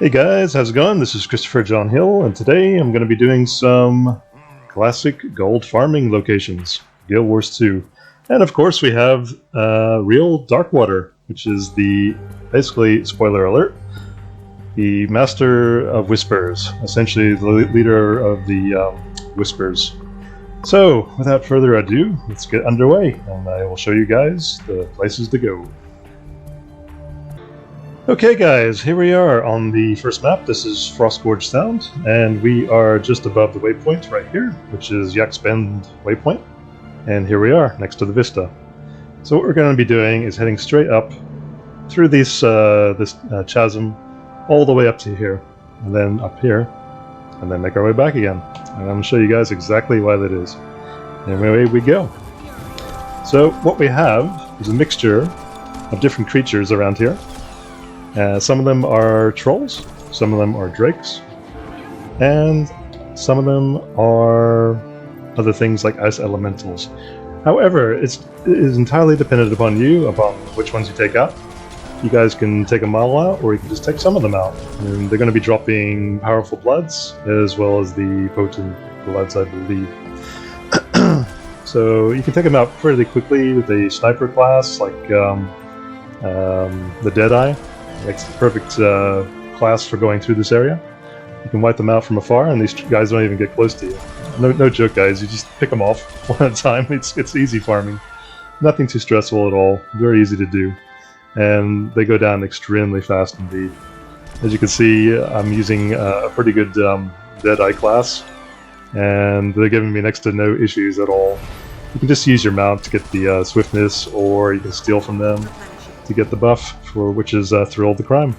Hey guys, how's it going? This is Christopher John Hill, and today I'm going to be doing some classic gold farming locations, Guild Wars 2. And of course we have real Darkwater, which is basically, spoiler alert, the Master of Whispers, essentially the leader of the Whispers. So, without further ado, let's get underway, and I will show you guys the places to go. Okay guys, here we are on the first map. This is Frost Gorge Sound, and we are just above the waypoint right here, which is Yak's Bend waypoint. And here we are, next to the vista. So what we're going to be doing is heading straight up through this chasm, all the way up to here, and then up here, and then make our way back again. And I'm going to show you guys exactly why that is. And away we go. So what we have is a mixture of different creatures around here. Some of them are trolls, some of them are drakes, and some of them are other things like ice elementals. However, it is entirely dependent upon you, upon which ones you take out. You guys can take them all out, or you can just take some of them out. And they're going to be dropping powerful bloods, as well as the potent bloods, I believe. So you can take them out fairly quickly with a sniper class, like the Deadeye. It's the perfect class for going through this area. You can wipe them out from afar, and these guys don't even get close to you. No joke, guys. You just pick them off one at a time. It's easy farming. Nothing too stressful at all. Very easy to do. And they go down extremely fast indeed. As you can see, I'm using a pretty good Deadeye class, and they're giving me next to no issues at all. You can just use your mount to get the swiftness, or you can steal from them to get the buff, for which is Thrill of the Crime,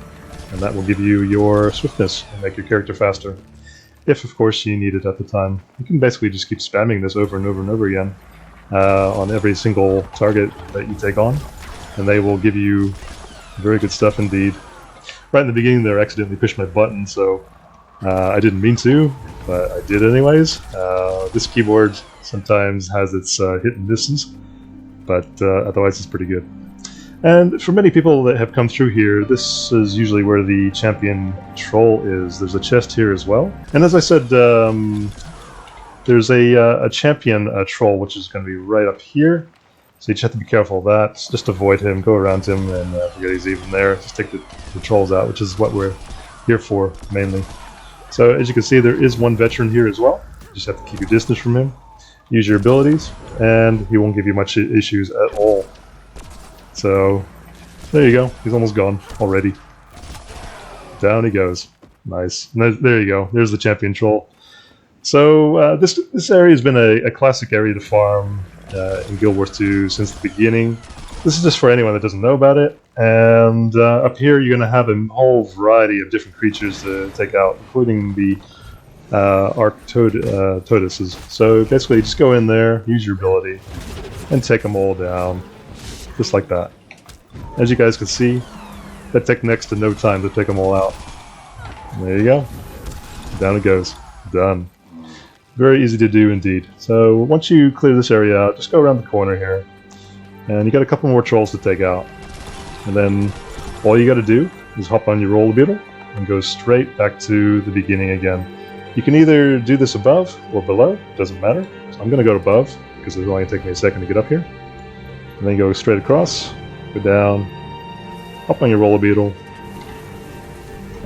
and that will give you your swiftness and make your character faster, if of course you need it at the time. You can basically just keep spamming this over and over and over again on every single target that you take on, and they will give you very good stuff indeed. Right in the beginning there, I accidentally pushed my button, so I didn't mean to, but I did anyways. This keyboard sometimes has its hit and misses, but otherwise it's pretty good. And for many people that have come through here, this is usually where the champion troll is. There's a chest here as well. And as I said, there's a champion troll, which is going to be right up here. So you just have to be careful of that. Just avoid him, go around him, and forget he's even there. Just take the trolls out, which is what we're here for, mainly. So as you can see, there is one veteran here as well. You just have to keep your distance from him. Use your abilities, and he won't give you much issues at all. So, there you go. He's almost gone already. Down he goes. Nice. And there you go. There's the champion troll. So, this area has been a classic area to farm in Guild Wars 2 since the beginning. This is just for anyone that doesn't know about it. And up here you're going to have a whole variety of different creatures to take out, including the Arctoduses. So, basically just go in there, use your ability, and take them all down. Just like that. As you guys can see, that takes next to no time to take them all out. And there you go. Down it goes. Done. Very easy to do indeed. So once you clear this area out, just go around the corner here. And you got a couple more trolls to take out. And then all you got to do is hop on your roller beetle and go straight back to the beginning again. You can either do this above or below, doesn't matter. So I'm going to go above because it's only going to take me a second to get up here. And then go straight across, go down, up on your roller beetle,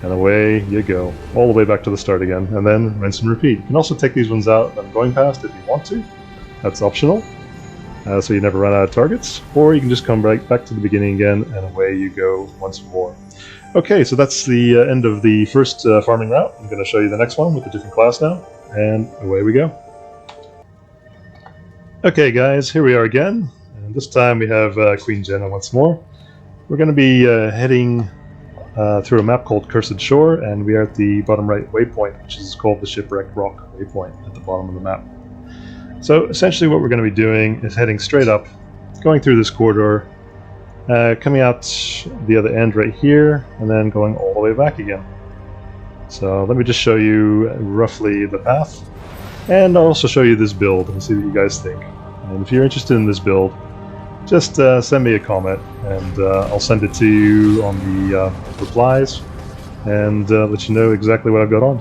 and away you go. All the way back to the start again, and then rinse and repeat. You can also take these ones out that I'm going past if you want to. That's optional, so you never run out of targets. Or you can just come right back to the beginning again, and away you go once more. Okay, so that's the end of the first farming route. I'm going to show you the next one with a different class now, and away we go. Okay guys, here we are again. And this time we have Queen Jenna once more. We're going to be heading through a map called Cursed Shore, and we are at the bottom right waypoint, which is called the Shipwrecked Rock waypoint at the bottom of the map. So essentially what we're going to be doing is heading straight up, going through this corridor, coming out the other end right here, and then going all the way back again. So let me just show you roughly the path, and I'll also show you this build and see what you guys think. And if you're interested in this build, just send me a comment, and I'll send it to you on the replies. and let you know exactly what I've got on.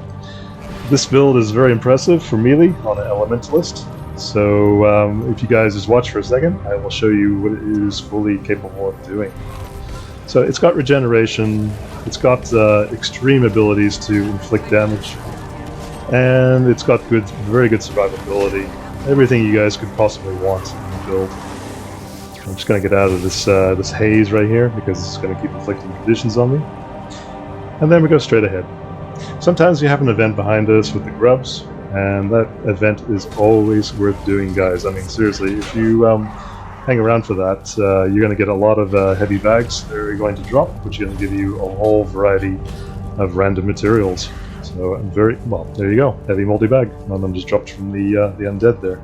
This build is very impressive for melee on an Elementalist, so if you guys just watch for a second, I will show you what it is fully capable of doing. So it's got regeneration, it's got extreme abilities to inflict damage, and it's got very good survivability. Everything you guys could possibly want in the build. I'm just going to get out of this haze right here because it's going to keep inflicting conditions on me. And then we go straight ahead. Sometimes you have an event behind us with the grubs, and that event is always worth doing, guys. I mean, seriously, if you hang around for that, you're going to get a lot of heavy bags that are going to drop, which are going to give you a whole variety of random materials. So there you go, heavy multi-bag. One of them just dropped from the undead there.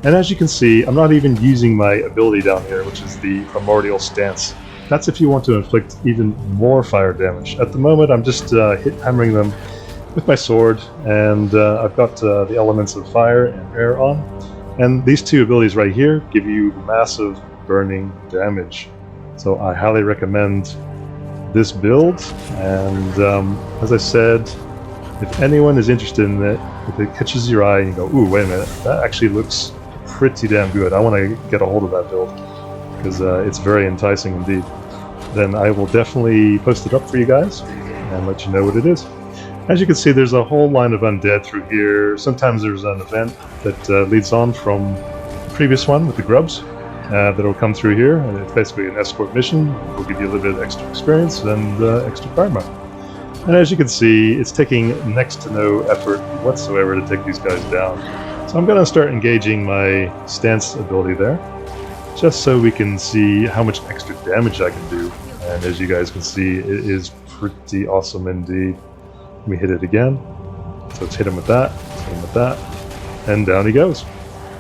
And as you can see, I'm not even using my ability down here, which is the Primordial Stance. That's if you want to inflict even more fire damage. At the moment, I'm just hammering them with my sword, and I've got the elements of fire and air on. And these two abilities right here give you massive burning damage. So I highly recommend this build, and as I said, if anyone is interested in it, if it catches your eye and you go, ooh, wait a minute, that actually looks pretty damn good, I want to get a hold of that build, because it's very enticing indeed, then I will definitely post it up for you guys and let you know what it is. As you can see, there's a whole line of undead through here. Sometimes there's an event that leads on from the previous one with the grubs that'll come through here, and it's basically an escort mission. It will give you a little bit of extra experience and extra karma. And as you can see, it's taking next to no effort whatsoever to take these guys down. So I'm going to start engaging my stance ability there, just so we can see how much extra damage I can do. And as you guys can see, it is pretty awesome indeed. Let me hit it again. So let's hit him with that, hit him with that, and down he goes.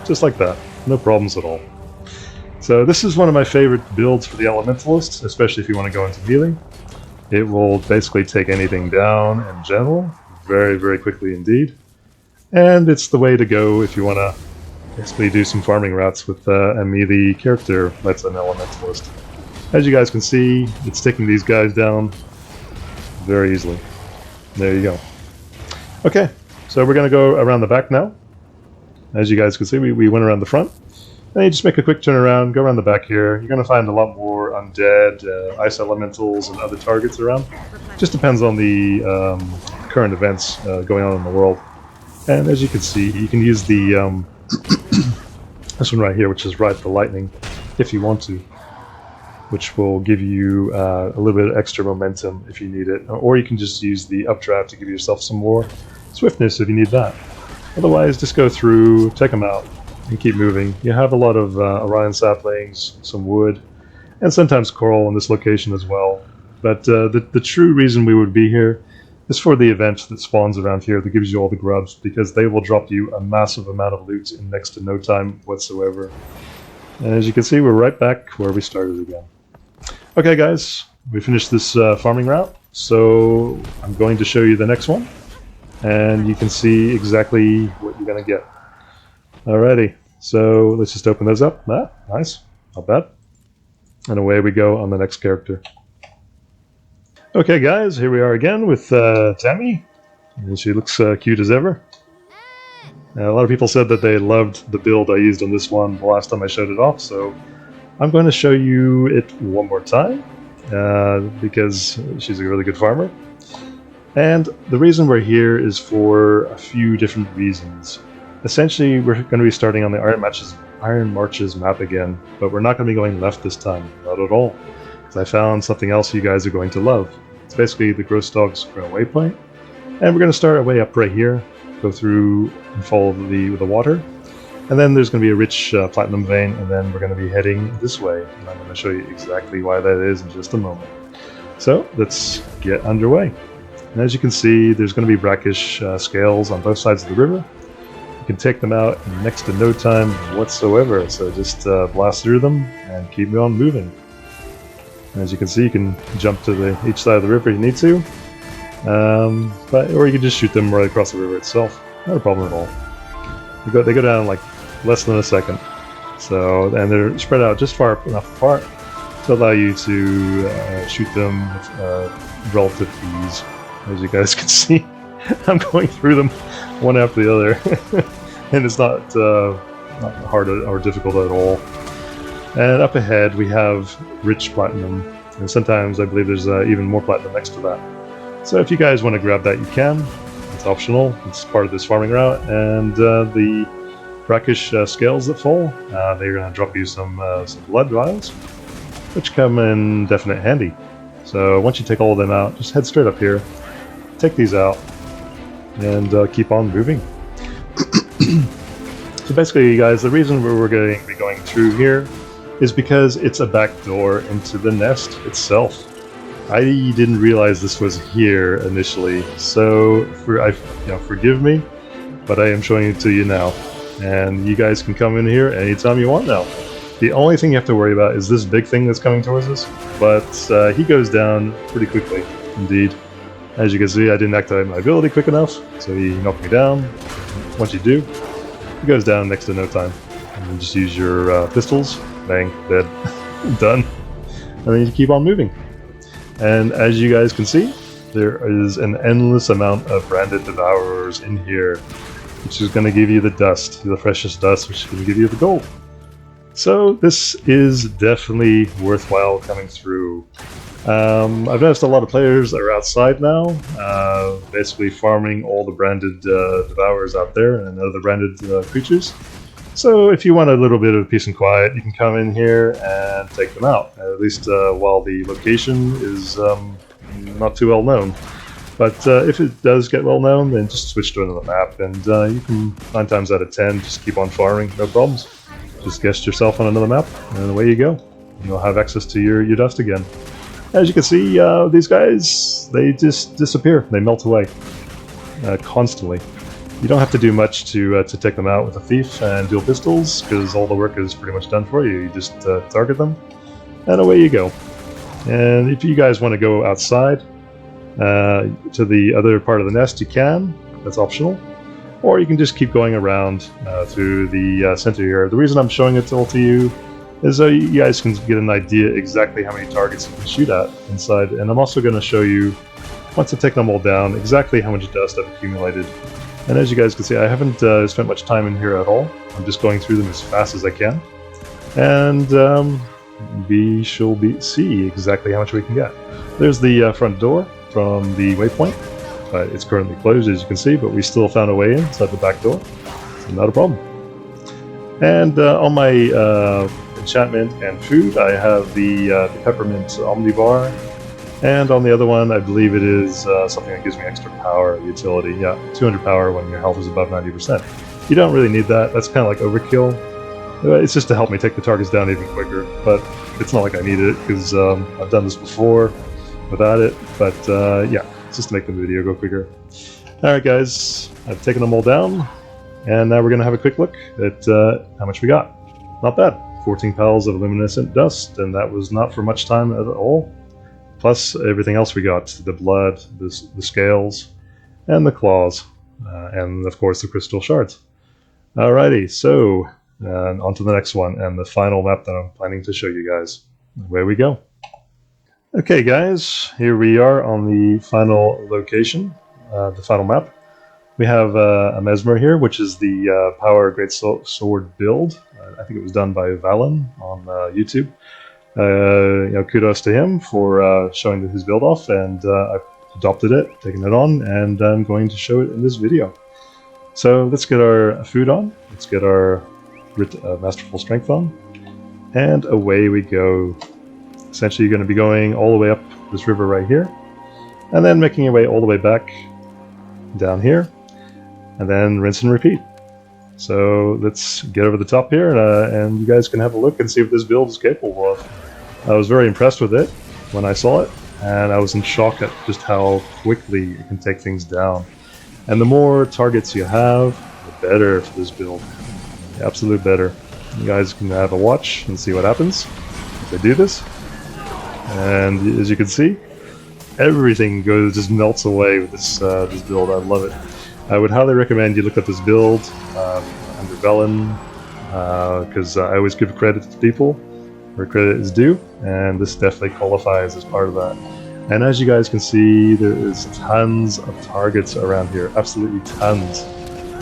Just like that. No problems at all. So this is one of my favorite builds for the Elementalist, especially if you want to go into melee. It will basically take anything down in general, very, very quickly indeed. And it's the way to go if you want to basically do some farming routes with a melee character that's an Elementalist. As you guys can see, it's taking these guys down very easily. There you go. Okay, so we're going to go around the back now. As you guys can see, we went around the front. And you just make a quick turn around, go around the back here. You're going to find a lot more undead, ice elementals, and other targets around. Just depends on the current events going on in the world. And as you can see, you can use the this one right here, which is Ride the Lightning, if you want to, which will give you a little bit of extra momentum if you need it. Or you can just use the updraft to give yourself some more swiftness if you need that. Otherwise, just go through, take them out, and keep moving. You have a lot of Orion saplings, some wood, and sometimes coral in this location as well. But the true reason we would be here is for the event that spawns around here that gives you all the grubs, because they will drop you a massive amount of loot in next to no time whatsoever. And as you can see, we're right back where we started again. Okay guys, we finished this farming route, so I'm going to show you the next one, and you can see exactly what you're going to get. Alrighty, so let's just open those up. Ah, nice, not bad. And away we go on the next character. Okay guys, here we are again with Tammy, and she looks cute as ever. A lot of people said that they loved the build I used on this one the last time I showed it off, so I'm going to show you it one more time, because she's a really good farmer. And the reason we're here is for a few different reasons. Essentially, we're going to be starting on the Iron Marches map again, but we're not going to be going left this time, not at all. Because I found something else you guys are going to love. It's basically the Gross Dog's waypoint, and we're going to start our way up right here, go through and follow the water, and then there's going to be a rich platinum vein, and then we're going to be heading this way, and I'm going to show you exactly why that is in just a moment. So let's get underway. And as you can see, there's going to be brackish scales on both sides of the river. You can take them out in next to no time whatsoever, so just blast through them and keep on moving. And as you can see, you can jump to each side of the river if you need to, or you can just shoot them right across the river itself. Not a problem at all. They go down in like less than a second, and they're spread out just far enough apart to allow you to shoot them with relative ease. As you guys can see, I'm going through them one after the other, and it's not hard or difficult at all. And up ahead we have rich platinum, and sometimes I believe there's even more platinum next to that. So if you guys want to grab that, you can. It's optional. It's part of this farming route, and the brackish scales that fall, they're going to drop you some blood vials, which come in definite handy. So once you take all of them out, just head straight up here, take these out, and keep on moving. So basically, guys, the reason we're going to be going through here is because it's a back door into the nest itself. I didn't realize this was here initially, so forgive me, but I am showing it to you now. And you guys can come in here anytime you want now. The only thing you have to worry about is this big thing that's coming towards us, but he goes down pretty quickly indeed. As you can see, I didn't activate my ability quick enough, so he knocked me down. Once you do, he goes down next to no time. And you just use your pistols, bang, dead, done. And then you keep on moving. And as you guys can see, there is an endless amount of branded devourers in here, which is going to give you the dust, the precious dust, which is going to give you the gold. So this is definitely worthwhile coming through. I've noticed a lot of players are outside now, basically farming all the branded devourers out there and other branded creatures. So if you want a little bit of peace and quiet, you can come in here and take them out, at least while the location is not too well known. But if it does get well known, then just switch to another map, and you can 9 times out of 10 just keep on farming, no problems. Just guest yourself on another map, and away you go. And you'll have access to your dust again. As you can see, these guys, they just disappear. They melt away constantly. You don't have to do much to take them out with a thief and dual pistols, because all the work is pretty much done for you. You just target them, and away you go. And if you guys want to go outside to the other part of the nest, you can. That's optional. Or you can just keep going around through the center here. The reason I'm showing it all to you is so you guys can get an idea exactly how many targets you can shoot at inside. And I'm also going to show you, once I take them all down, exactly how much dust I've accumulated. And as you guys can see, I haven't spent much time in here at all. I'm just going through them as fast as I can. And we shall see exactly how much we can get. There's the front door from the waypoint. It's currently closed, as you can see, but we still found a way in inside the back door. So not a problem. And on my enchantment and food, I have the peppermint omnibar, and on the other one, I believe it is something that gives me extra power utility. Yeah, 200 power when your health is above 90%. You don't really need that. That's kind of like overkill. It's just to help me take the targets down even quicker, but it's not like I need it because I've done this before without it. But yeah, it's just to make the video go quicker. All right, guys, I've taken them all down. And now we're going to have a quick look at how much we got. Not bad. 14 piles of luminescent dust, and that was not for much time at all. Plus everything else we got. The blood, the scales, and the claws. And of course the crystal shards. Alrighty, so on to the next one, and the final map that I'm planning to show you guys. Away we go. Okay guys, here we are on the final location, the final map. We have a Mesmer here, which is the Power Great Sword build. I think it was done by Valen on YouTube. Kudos to him for showing his build off, and I've adopted it, taken it on, and I'm going to show it in this video. So let's get our food on, let's get our Masterful Strength on, and away we go. Essentially you're going to be going all the way up this river right here, and then making your way all the way back down here, and then rinse and repeat. So let's get over the top here, and you guys can have a look and see what this build is capable of. I was very impressed with it when I saw it, and I was in shock at just how quickly it can take things down. And the more targets you have, the better for this build. The absolute better. You guys can have a watch and see what happens if I do this. And as you can see, everything just melts away with this build. I love it. I would highly recommend you look at this build under Velen, because I always give credit to people where credit is due, and this definitely qualifies as part of that. And as you guys can see, there is tons of targets around here, absolutely tons.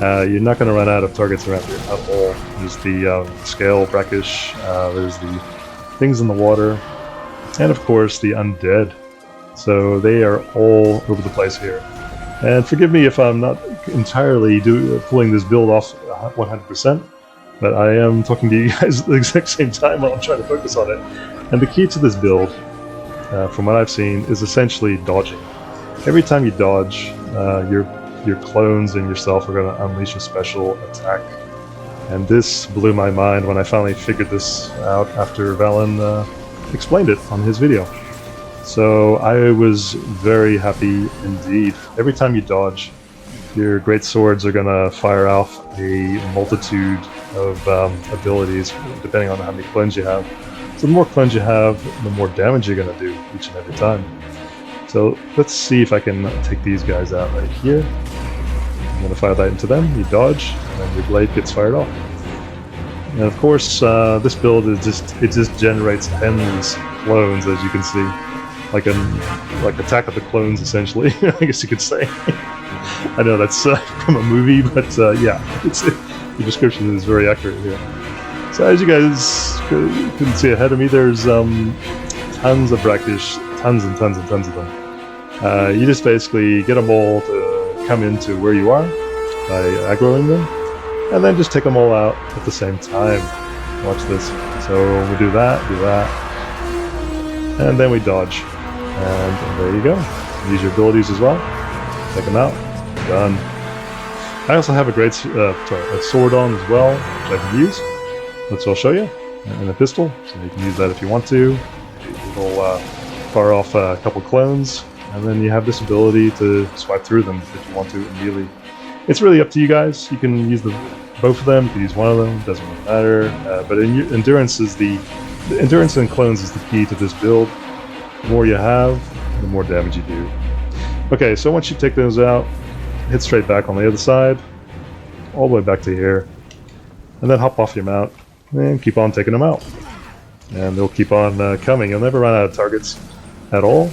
You're not going to run out of targets around here at all. There's the scale brackish, there's the things in the water, and of course the undead. So they are all over the place here. And forgive me if I'm not entirely pulling this build off 100%, but I am talking to you guys at the exact same time while I'm trying to focus on it. And the key to this build, from what I've seen, is essentially dodging. Every time you dodge, your clones and yourself are going to unleash a special attack. And this blew my mind when I finally figured this out after Valen explained it on his video. So I was very happy indeed. Every time you dodge, your great swords are going to fire off a multitude of abilities depending on how many clones you have. So the more clones you have, the more damage you're going to do each and every time. So let's see if I can take these guys out right here. I'm going to fire that into them, you dodge, and then your blade gets fired off. And of course, this build is just generates endless clones, as you can see. Like Attack of the Clones, essentially, I guess you could say. I know that's from a movie, but yeah, the description is very accurate here. So as you guys can see ahead of me, there's tons of brackish, tons and tons and tons of them. You just basically get them all to come into where you are by aggroing them, and then just take them all out at the same time. Watch this. So we do that, and then we dodge. And there you go. Use your abilities as well. Take them out. Done. I also have a great a sword on as well, which I can use. Which I'll show you. And a pistol, so you can use that if you want to. It'll fire off a couple clones, and then you have this ability to swipe through them if you want to immediately. It's really up to you guys. You can use both of them. You can use one of them. Doesn't really matter. But endurance is the endurance and clones is the key to this build. The more you have, the more damage you do. Okay, so once you take those out, hit straight back on the other side, all the way back to here, and then hop off your mount, and keep on taking them out. And they'll keep on coming. You'll never run out of targets at all.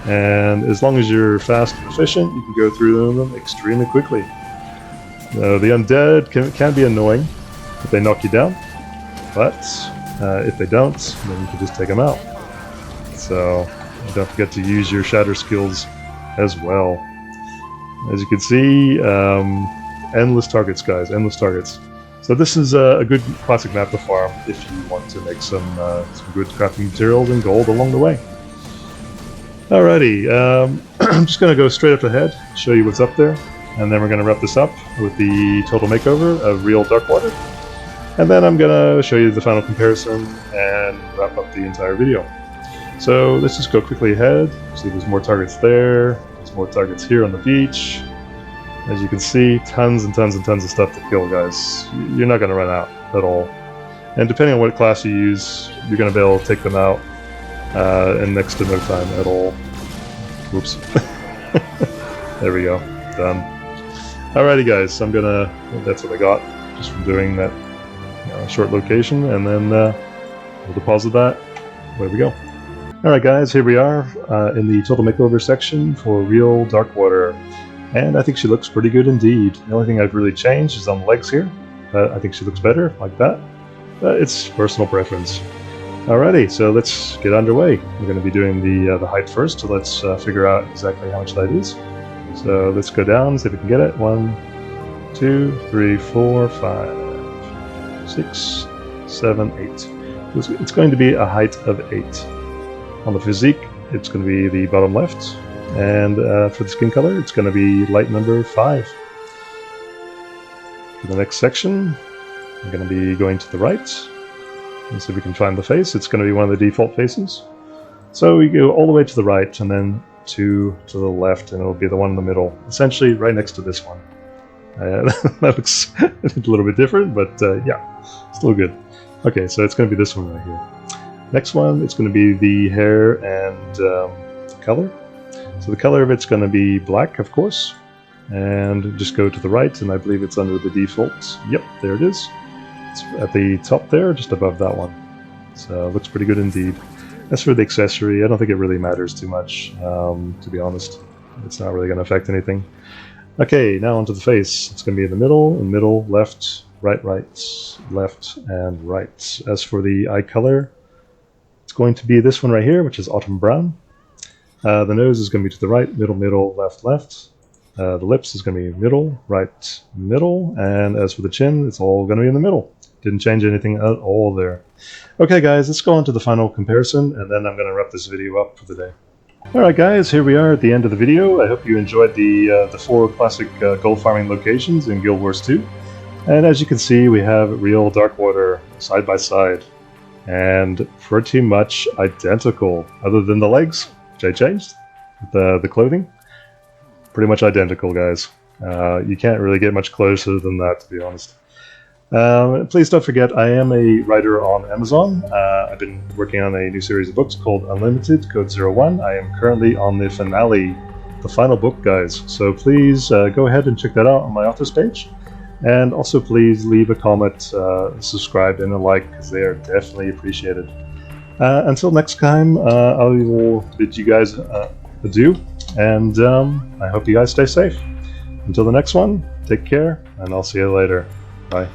And as long as you're fast and efficient, you can go through them extremely quickly. The undead can be annoying if they knock you down, but if they don't, then you can just take them out. So don't forget to use your shatter skills as well. As you can see, endless targets, guys, endless targets. So this is a good classic map to farm if you want to make some good crafting materials and gold along the way. Alrighty, I'm just going to go straight up ahead, show you what's up there, and then we're going to wrap this up with the total makeover of Real Darkwater. And then I'm going to show you the final comparison and wrap up the entire video. So let's just go quickly ahead. See, there's more targets there. There's more targets here on the beach. As you can see, tons and tons and tons of stuff to kill, guys. You're not going to run out at all. And depending on what class you use, you're going to be able to take them out in next to no time at all. Whoops. There we go. Done. Alrighty, guys. That's what I got just from doing that short location, and then we'll deposit that. There we go. Alright guys, here we are in the total makeover section for Real Darkwater, and I think she looks pretty good indeed. The only thing I've really changed is on the legs here. I think she looks better like that. It's personal preference. Alrighty, so let's get underway. We're going to be doing the height first, so let's figure out exactly how much that is. So let's go down, see if we can get it. 1, 2, 3, 4, 5, 6, 7, 8. It's going to be a height of 8. On the physique, it's going to be the bottom left, and for the skin color, it's going to be light number 5. For the next section, we're going to be going to the right, and see if we can find the face. It's going to be one of the default faces. So we go all the way to the right, and then 2 to the left, and it'll be the one in the middle, essentially right next to this one. That looks a little bit different, but yeah, still good. Okay, so it's going to be this one right here. Next one, it's going to be the hair and color. So the color of it's going to be black, of course. And just go to the right, and I believe it's under the default. Yep, there it is. It's at the top there, just above that one. So it looks pretty good indeed. As for the accessory, I don't think it really matters too much, to be honest. It's not really going to affect anything. Okay, now onto the face. It's going to be in the middle, left, right, left, and right. As for the eye color, it's going to be this one right here, which is autumn brown. The nose is going to be to the right, middle, left, left. The lips is going to be middle, right, middle. And as for the chin, it's all going to be in the middle. Didn't change anything at all there. Okay guys, let's go on to the final comparison, and then I'm going to wrap this video up for the day. Alright guys, here we are at the end of the video. I hope you enjoyed the 4 classic gold farming locations in Guild Wars 2. And as you can see, we have real Darkwater side by side. And pretty much identical, other than the legs, which I changed. The clothing. Pretty much identical, guys. You can't really get much closer than that, to be honest. Please don't forget, I am a writer on Amazon. I've been working on a new series of books called Unlimited, Code 01. I am currently on the finale, the final book, guys. So please go ahead and check that out on my authors page. And also please leave a comment, subscribe, and a like, because they are definitely appreciated. Until next time, I will bid you guys adieu, and I hope you guys stay safe. Until the next one, take care, and I'll see you later. Bye.